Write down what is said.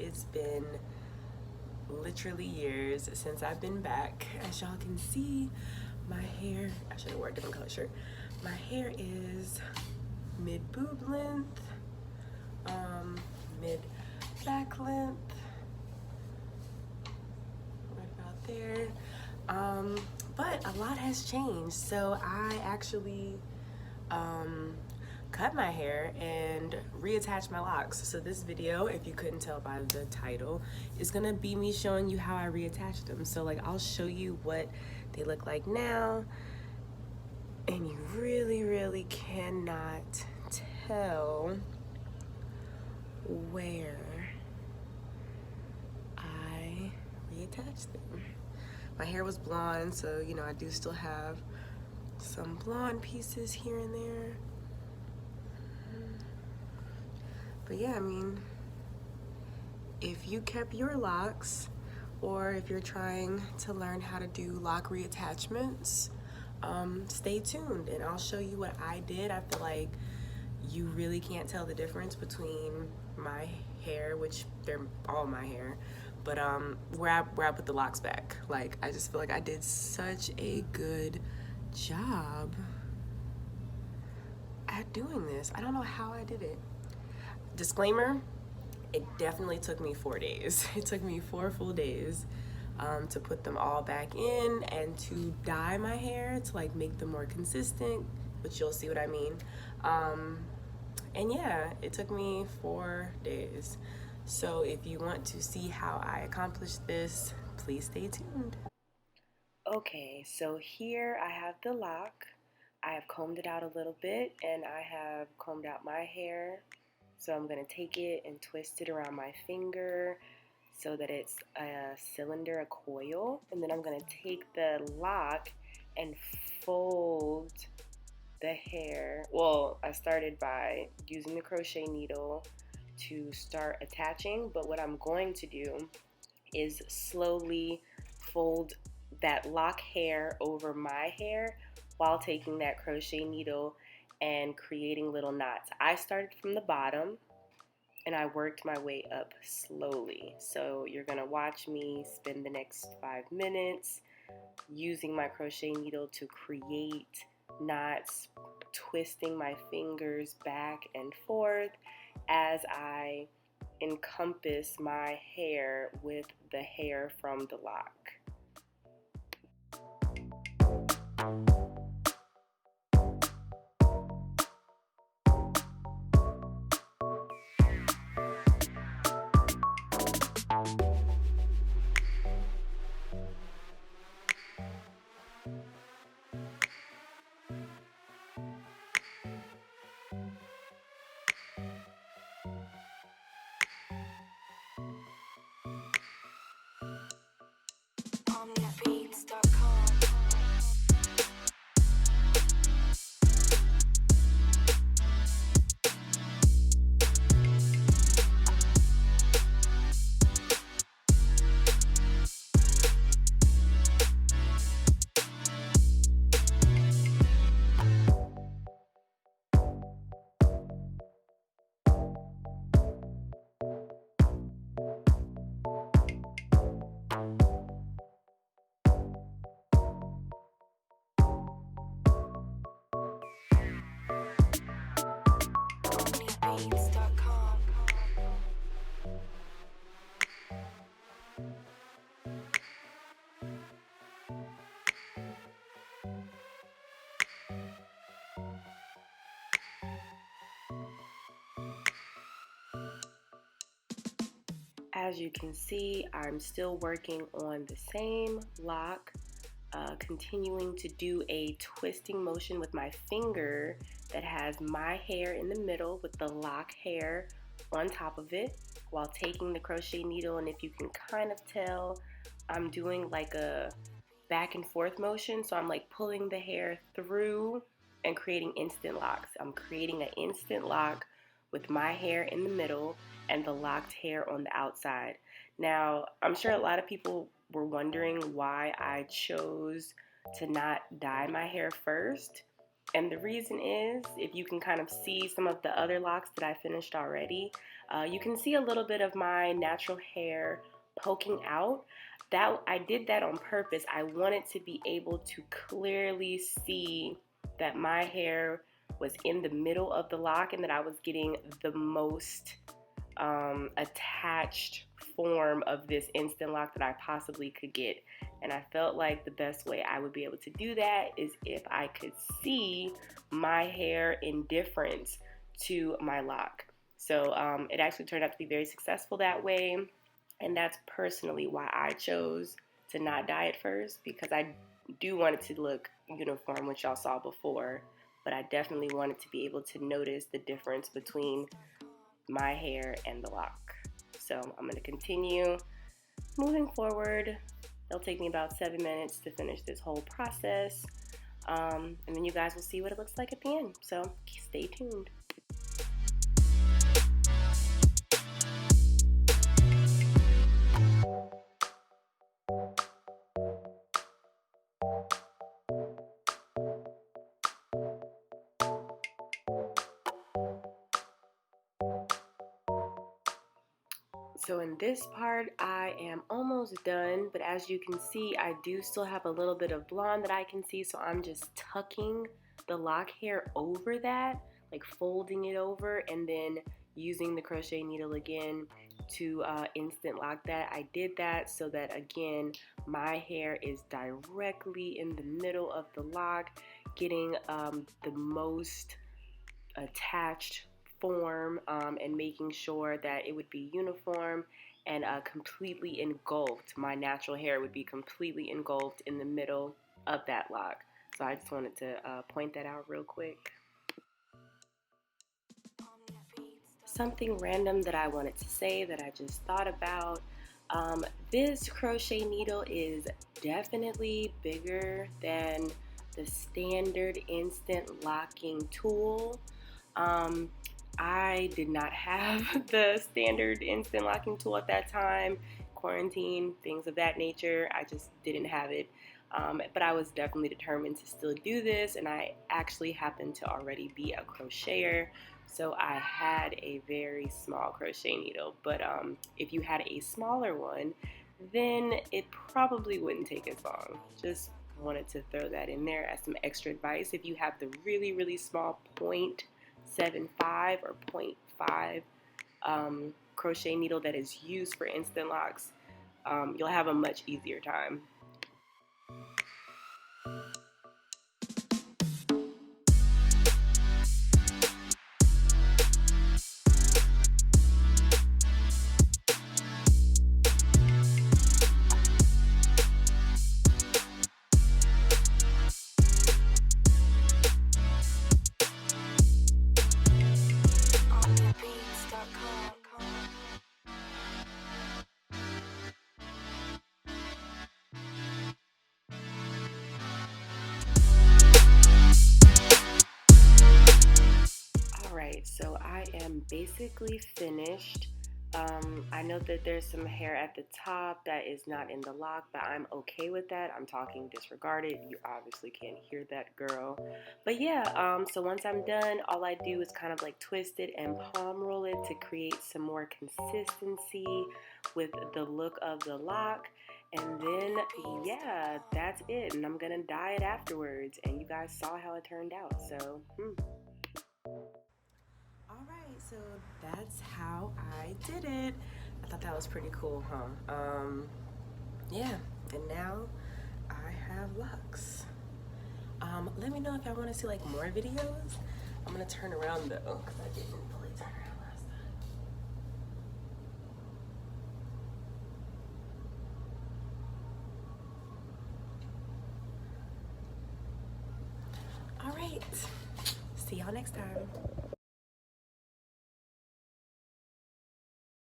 It's been literally years since I've been back. As y'all can see, my hair, I should have worn a different color shirt. My hair is mid boob length, mid back length, right about there. But a lot has changed. So I actually cut my hair and reattach my locks. So this video, if you couldn't tell by the title, is gonna be me showing you how I reattach them. So like I'll show you what they look like now, and you really cannot tell where I reattached them. My hair was blonde, so you know I do still have some blonde pieces here and there. But yeah, I mean, if you kept your locks, or if you're trying to learn how to do lock reattachments, stay tuned and I'll show you what I did. I feel like you really can't tell the difference between my hair, which they're all my hair, but where I put the locks back. Like, I just feel like I did such a good job at doing this. I don't know how I did it. Disclaimer, it definitely took me 4 days. It took me 4 full days to put them all back in and to dye my hair to like make them more consistent, which you'll see what I mean. And yeah, it took me 4 days. So if you want to see how I accomplished this, please stay tuned. Okay, so here I have the lock. I have combed it out a little bit and I have combed out my hair. So I'm gonna take it and twist it around my finger so that it's a cylinder, a coil. And then I'm gonna take the lock and fold the hair. Well, I started by using the crochet needle to start attaching, but what I'm going to do is slowly fold that lock hair over my hair while taking that crochet needle and creating little knots. I started from the bottom and I worked my way up slowly. So you're gonna watch me spend the next 5 minutes using my crochet needle to create knots, twisting my fingers back and forth as I encompass my hair with the hair from the lock. As you can see, I'm still working on the same lock, continuing to do a twisting motion with my finger that has my hair in the middle with the lock hair on top of it while taking the crochet needle. And if you can kind of tell, I'm doing like a back and forth motion. So I'm like pulling the hair through and creating instant locks. I'm creating an instant lock with my hair in the middle and the locked hair on the outside. Now, I'm sure a lot of people were wondering why I chose to not dye my hair first. And the reason is, if you can kind of see some of the other locks that I finished already, you can see a little bit of my natural hair poking out. That I did that on purpose. I wanted to be able to clearly see that my hair was in the middle of the lock and that I was getting the most attached form of this instant lock that I possibly could get. And I felt like the best way I would be able to do that is if I could see my hair in difference to my lock. So it actually turned out to be very successful that way. And that's personally why I chose to not dye it first, because I do want it to look uniform, which y'all saw before. But I definitely wanted to be able to notice the difference between my hair and the lock. So I'm going to continue moving forward. It'll take me about 7 minutes to finish this whole process, and then you guys will see what it looks like at the end. So stay tuned. So in this part, I am almost done, but as you can see, I do still have a little bit of blonde that I can see, so I'm just tucking the lock hair over that, like folding it over, and then using the crochet needle again to instant lock that. I did that so that, again, my hair is directly in the middle of the lock, getting the most attached form, and making sure that it would be uniform and completely engulfed. My natural hair would be completely engulfed in the middle of that lock. So I just wanted to point that out real quick. Something random that I wanted to say that I just thought about. This crochet needle is definitely bigger than the standard instant locking tool. I did not have the standard instant locking tool at that time. Quarantine, things of that nature. I just didn't have it. But I was definitely determined to still do this, and I actually happened to already be a crocheter, so I had a very small crochet needle. But if you had a smaller one, then it probably wouldn't take as long. Just wanted to throw that in there as some extra advice. If you have the really, really small 0.75 or 0.5 crochet needle that is used for instant locks, you'll have a much easier time. So I am basically finished. I know that there's some hair at the top that is not in the lock, but I'm okay with that. I'm talking disregard it. You obviously can't hear that, girl. But yeah, so once I'm done, all I do is kind of like twist it and palm roll it to create some more consistency with the look of the lock. And then, yeah, that's it. And I'm going to dye it afterwards. And you guys saw how it turned out. So, Alright, so that's how I did it. I thought that was pretty cool, huh? Yeah, and now I have Locs. Let me know if y'all want to see like more videos. I'm gonna turn around though, because I didn't fully turn around last time. Alright, see y'all next time.